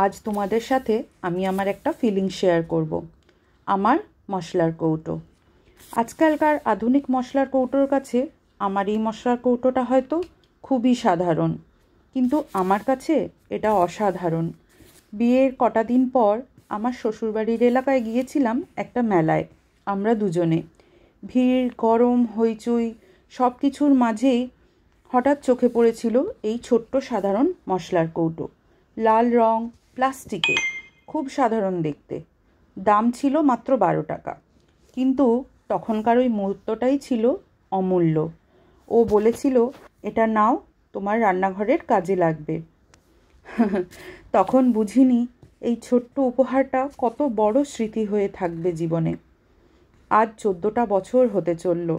আজ তোমাদের সাথে আমি আমার একটা ফিলিং শেয়ার করব। আমার মশলার কৌটো। আজকালকার আধুনিক মশলার কৌটোর কাছে আমার এই মশলার কৌটোটা হয়তো খুবই সাধারণ, কিন্তু আমার কাছে এটা অসাধারণ। বিয়ের কটা দিন পর আমার শ্বশুরবাড়ির এলাকায় গিয়েছিলাম একটা মেলায়, আমরা দুজনে। ভিড়, গরম, হইচই সব কিছুর মাঝেই হঠাৎ চোখে পড়েছিল এই ছোট্ট সাধারণ মশলার কৌটো। লাল রং, প্লাস্টিকে, খুব সাধারণ দেখতে। দাম ছিল মাত্র 12 টাকা। কিন্তু তখনকার ওই মুহূর্তটাই ছিল অমূল্য। ও বলেছিল, এটা নাও, তোমার রান্নাঘরের কাজে লাগবে। তখন বুঝিনি এই ছোট্ট উপহারটা কত বড় স্মৃতি হয়ে থাকবে জীবনে। আজ 14টা বছর হতে চলল।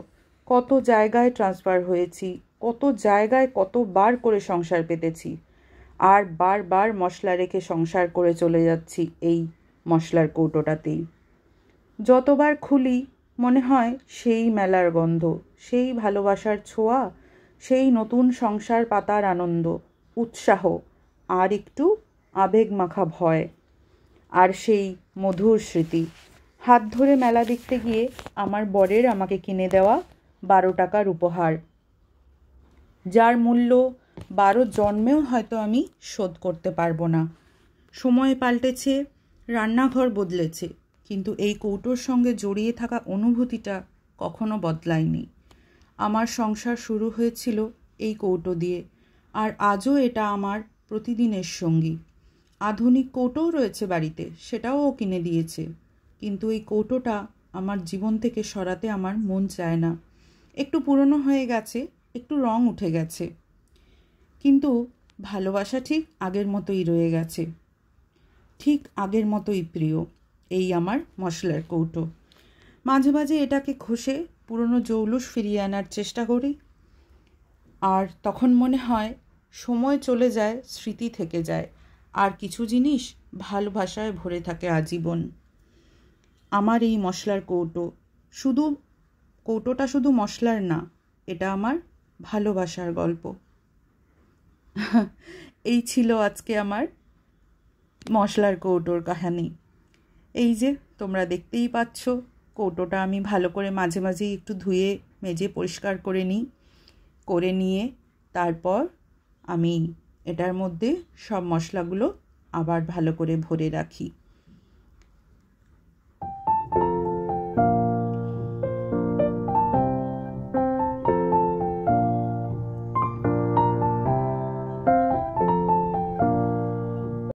কত জায়গায় ট্রান্সফার হয়েছি, কত জায়গায় কতবার করে সংসার পেতেছি, আর বারবার মশলা রেখে সংসার করে চলে যাচ্ছি এই মশলার কৌটোটাতেই। যতবার খুলি মনে হয় সেই মেলার গন্ধ, সেই ভালোবাসার ছোঁয়া, সেই নতুন সংসার পাতার আনন্দ, উৎসাহ, আর একটু আবেগ মাখা ভয়, আর সেই মধুর স্মৃতি। হাত ধরে মেলা দেখতে গিয়ে আমার বরের আমাকে কিনে দেওয়া 12 টাকার উপহার, যার মূল্য 12 জন্মেও হয়তো আমি শোধ করতে পারবো না। সময় পাল্টেছে, রান্নাঘর বদলেছে, কিন্তু এই কৌটোর সঙ্গে জড়িয়ে থাকা অনুভূতিটা কখনো বদলায়নি। আমার সংসার শুরু হয়েছিল এই কৌটো দিয়ে, আর আজও এটা আমার প্রতিদিনের সঙ্গী। আধুনিক কৌটোও রয়েছে বাড়িতে, সেটাও ও কিনে দিয়েছে, কিন্তু এই কৌটোটা আমার জীবন থেকে সরাতে আমার মন চায় না। একটু পুরনো হয়ে গেছে, একটু রং উঠে গেছে, কিন্তু ভালোবাসা ঠিক আগের মতোই রয়ে গেছে, ঠিক আগের মতোই প্রিয় এই আমার মশলার কৌটো। মাঝে মাঝে এটাকে ঘষে পুরনো জৌলুস ফিরিয়ে আনার চেষ্টা করি, আর তখন মনে হয় সময় চলে যায়, স্মৃতি থেকে যায়, আর কিছু জিনিস ভালোবাসায় ভরে থাকে আজীবন। আমার এই মশলার কৌটো কৌটোটা শুধু মশলার না, এটা আমার ভালোবাসার গল্প। এই ছিল আজকে আমার মশলার কৌটোর কাহিনী। এই যে তোমরা দেখতেই পাচ্ছ, কৌটোটা আমি ভালো করে মাঝে মাঝেই একটু ধুয়ে মেজে পরিষ্কার করে নিয়ে তারপর আমি এটার মধ্যে সব মশলাগুলো আবার ভালো করে ভরে রাখি।